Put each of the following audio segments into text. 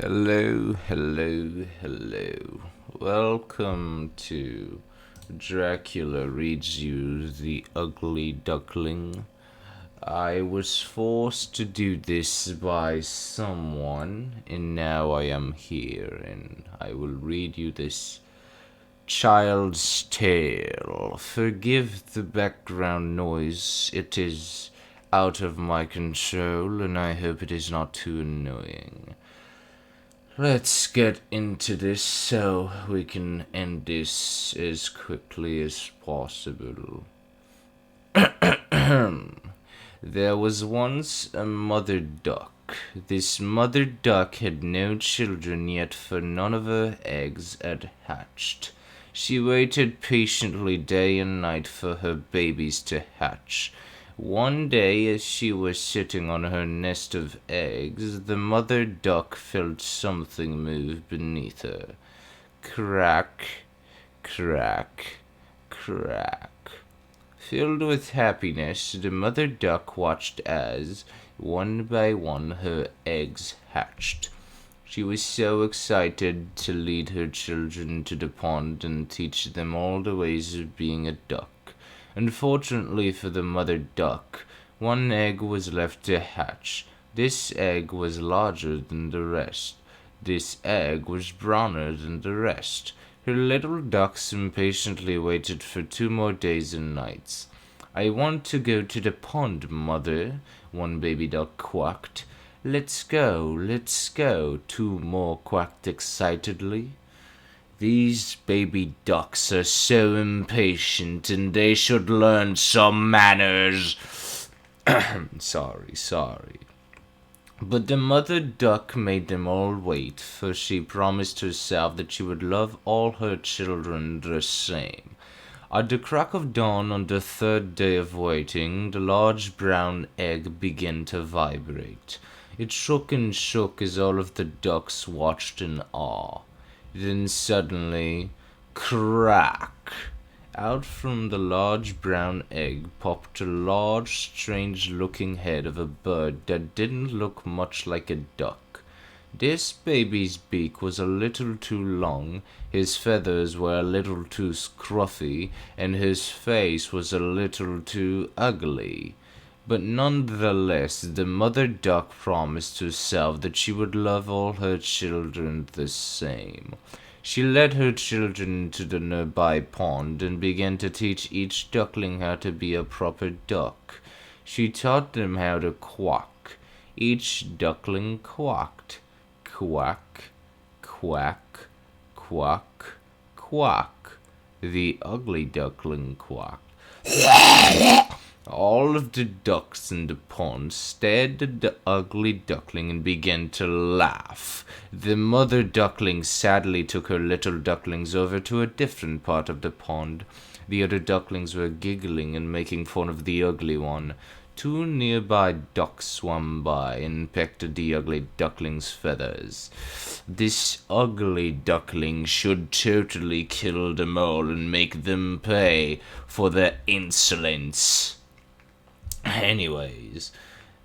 Hello, hello, hello. Welcome to Dracula Reads You the Ugly Duckling. I was forced to do this by someone, and now I am here, and I will read you this child's tale. Forgive the background noise, it is out of my control, and I hope it is not too annoying. Let's get into this so we can end this as quickly as possible. There was once a mother duck. This mother duck had no children yet, for none of her eggs had hatched. She waited patiently day and night for her babies to hatch. One day, as she was sitting on her nest of eggs, the mother duck felt something move beneath her. Crack, crack, crack. Filled with happiness, the mother duck watched as, one by one, her eggs hatched. She was so excited to lead her children to the pond and teach them all the ways of being a duck. Unfortunately for the mother duck, one egg was left to hatch. This egg was larger than the rest. This egg was browner than the rest. Her little ducks impatiently waited for 2 more days and nights. "I want to go to the pond, mother," one baby duck quacked. Let's go," 2 more quacked excitedly. "These baby ducks are so impatient, and they should learn some manners." Sorry. But the mother duck made them all wait, for she promised herself that she would love all her children the same. At the crack of dawn on the 3rd day of waiting, the large brown egg began to vibrate. It shook and shook as all of the ducks watched in awe. Then suddenly, crack! Out from the large brown egg popped a large, strange-looking head of a bird that didn't look much like a duck. This baby's beak was a little too long, his feathers were a little too scruffy, and his face was a little too ugly. But nonetheless, the mother duck promised herself that she would love all her children the same. She led her children into the nearby pond and began to teach each duckling how to be a proper duck. She taught them how to quack. Each duckling quacked. Quack, quack, quack, quack. The ugly duckling quacked. All of the ducks in the pond stared at the ugly duckling and began to laugh. The mother duckling sadly took her little ducklings over to a different part of the pond. The other ducklings were giggling and making fun of the ugly one. 2 nearby ducks swam by and pecked at the ugly duckling's feathers. This ugly duckling should totally kill them all and make them pay for their insolence. Anyways,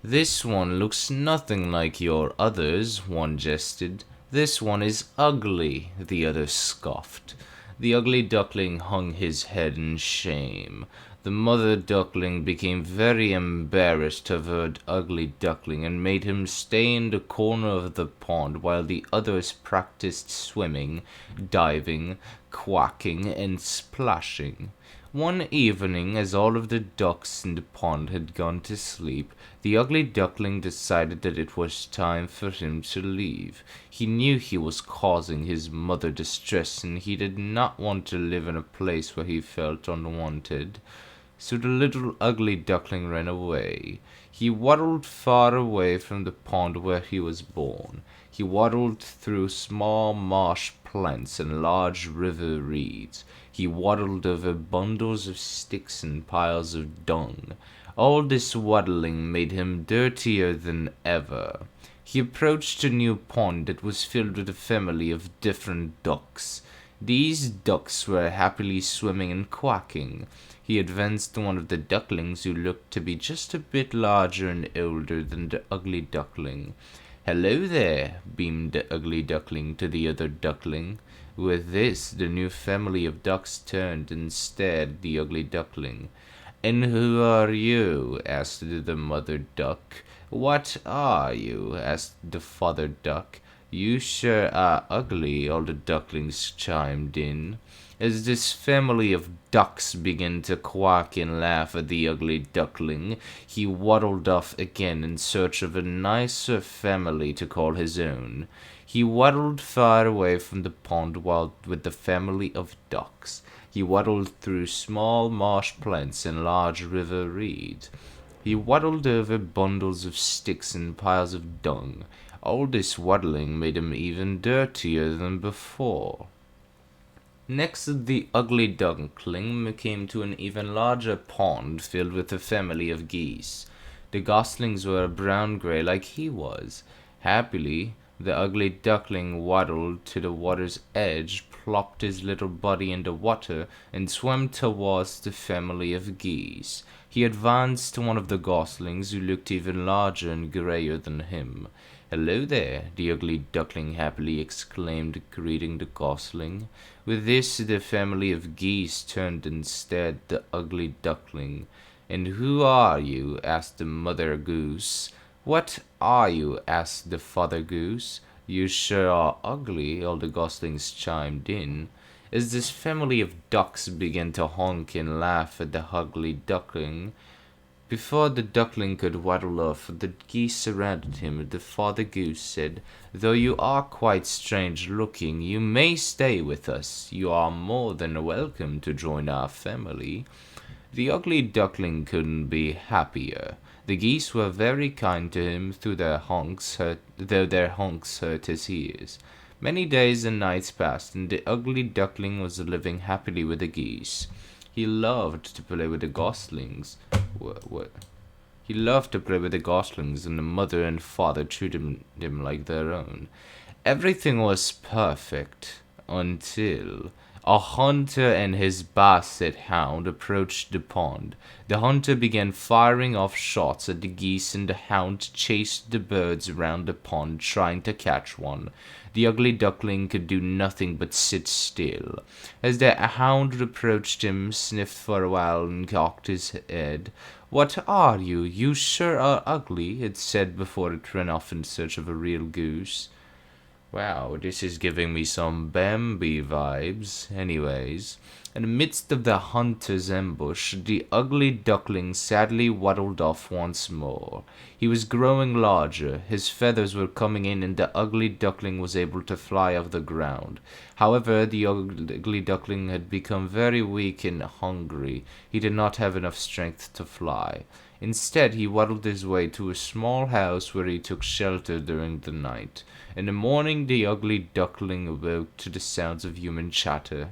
this one looks nothing like your others, one jested. This one is ugly, the other scoffed. The ugly duckling hung his head in shame. The mother duckling became very embarrassed of her ugly duckling and made him stay in the corner of the pond while the others practiced swimming, diving, quacking, and splashing. One evening, as all of the ducks in the pond had gone to sleep, the ugly duckling decided that it was time for him to leave. He knew he was causing his mother distress, and he did not want to live in a place where he felt unwanted. So the little ugly duckling ran away. He waddled far away from the pond where he was born. He waddled through small marsh plants and large river reeds. He waddled over bundles of sticks and piles of dung. All this waddling made him dirtier than ever. He approached a new pond that was filled with a family of different ducks. These ducks were happily swimming and quacking. He advanced to one of the ducklings, who looked to be just a bit larger and older than the ugly duckling. "Hello there," beamed the ugly duckling to the other duckling. With this, the new family of ducks turned and stared at the ugly duckling. "And who are you?" asked the mother duck. "What are you?" asked the father duck. "You sure are ugly," all the ducklings chimed in. As this family of ducks began to quack and laugh at the ugly duckling, he waddled off again in search of a nicer family to call his own. He waddled far away from the pond with the family of ducks. He waddled through small marsh plants and large river reeds. He waddled over bundles of sticks and piles of dung. All this waddling made him even dirtier than before. Next, the ugly duckling came to an even larger pond filled with a family of geese. The goslings were brown-gray like he was. Happily, the ugly duckling waddled to the water's edge, plopped his little body in the water, and swam towards the family of geese. He advanced to one of the goslings, who looked even larger and grayer than him. "Hello there," the ugly duckling happily exclaimed, greeting the gosling. With this, the family of geese turned and stared at the ugly duckling. "And who are you?" asked the mother goose. "What are you?" asked the father goose. "You sure are ugly," all the goslings chimed in. As this family of ducks began to honk and laugh at the ugly duckling, before the duckling could waddle off, the geese surrounded him. The father goose said, "Though you are quite strange looking, you may stay with us. You are more than welcome to join our family." The ugly duckling couldn't be happier. The geese were very kind to him, though their honks hurt his ears. Many days and nights passed, and the ugly duckling was living happily with the geese. He loved to play with the goslings. What? He loved to play with the goslings, and the mother and father treated him like their own. Everything was perfect until a hunter and his basset hound approached the pond. The hunter began firing off shots at the geese, and the hound chased the birds around the pond, trying to catch one. The ugly duckling could do nothing but sit still. As the hound approached him, sniffed for a while, and cocked his head. "What are you? You sure are ugly," it said before it ran off in search of a real goose. Wow, this is giving me some Bambi vibes. Anyways, in the midst of the hunter's ambush, the ugly duckling sadly waddled off once more. He was growing larger, his feathers were coming in, and the ugly duckling was able to fly off the ground. However, the ugly duckling had become very weak and hungry. He did not have enough strength to fly. Instead, he waddled his way to a small house where he took shelter during the night. In the morning, the ugly duckling awoke to the sounds of human chatter.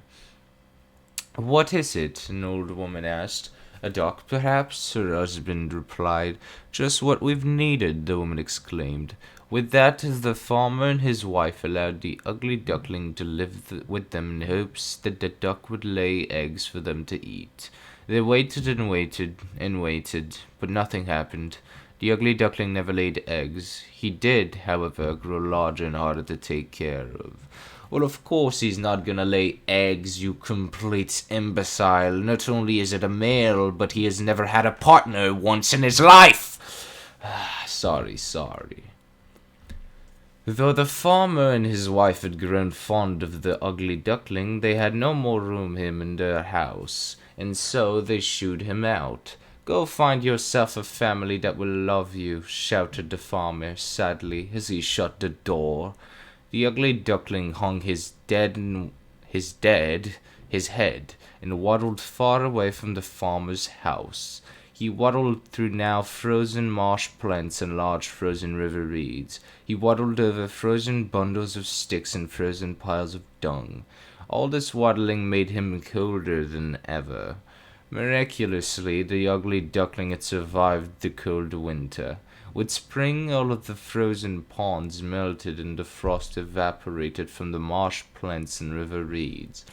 "What is it?" an old woman asked. "A duck, perhaps?" her husband replied. "Just what we've needed," the woman exclaimed. With that, the farmer and his wife allowed the ugly duckling to live with them in hopes that the duck would lay eggs for them to eat. They waited and waited and waited, but nothing happened. The ugly duckling never laid eggs. He did, however, grow larger and harder to take care of. "Well, of course he's not gonna lay eggs, you complete imbecile. Not only is it a male, but he has never had a partner once in his life." Sorry. Though the farmer and his wife had grown fond of the ugly duckling, they had no more room him in their house, and so they shooed him out. "Go find yourself a family that will love you," shouted the farmer sadly as he shut the door. The ugly duckling hung his head and waddled far away from the farmer's house. He waddled through now frozen marsh plants and large frozen river reeds. He waddled over frozen bundles of sticks and frozen piles of dung. All this waddling made him colder than ever. Miraculously, the ugly duckling had survived the cold winter. With spring, all of the frozen ponds melted and the frost evaporated from the marsh plants and river reeds.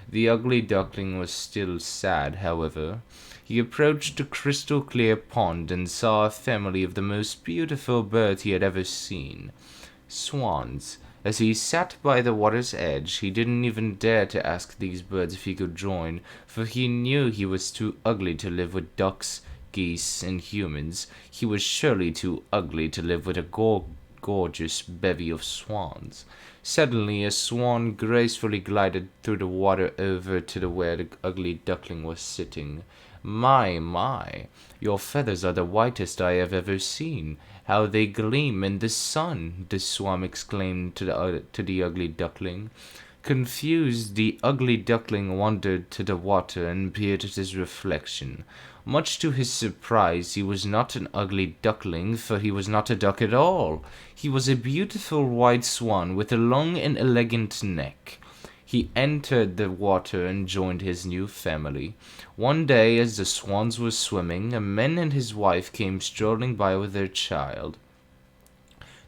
The ugly duckling was still sad, however. He approached the crystal clear pond and saw a family of the most beautiful birds he had ever seen. Swans. As he sat by the water's edge, he didn't even dare to ask these birds if he could join, for he knew he was too ugly to live with ducks, geese, and humans. He was surely too ugly to live with a gorgeous bevy of swans. Suddenly, a swan gracefully glided through the water over to where the ugly duckling was sitting. My, your feathers are the whitest I have ever seen. How they gleam in the sun! The swan exclaimed to the ugly duckling. Confused, the ugly duckling wandered to the water and peered at his reflection. Much to his surprise, he was not an ugly duckling, for he was not a duck at all. He was a beautiful white swan with a long and elegant neck. He entered the water and joined his new family. One day, as the swans were swimming, a man and his wife came strolling by with their child.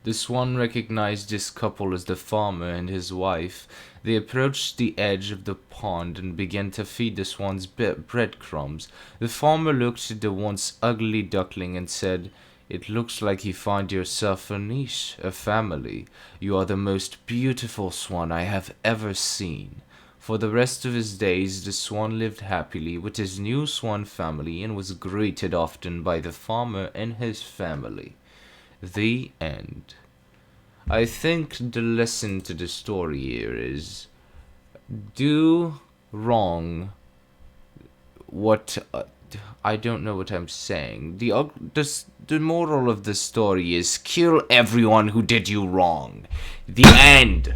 The swan recognized this couple as the farmer and his wife. They approached the edge of the pond and began to feed the swans breadcrumbs. The farmer looked at the once ugly duckling and said, "It looks like you find yourself a niche, a family. You are the most beautiful swan I have ever seen." For the rest of his days, the swan lived happily with his new swan family and was greeted often by the farmer and his family. The end. I think the lesson to the story here is do wrong what I don't know what I'm saying. The moral of the story is kill everyone who did you wrong. The end.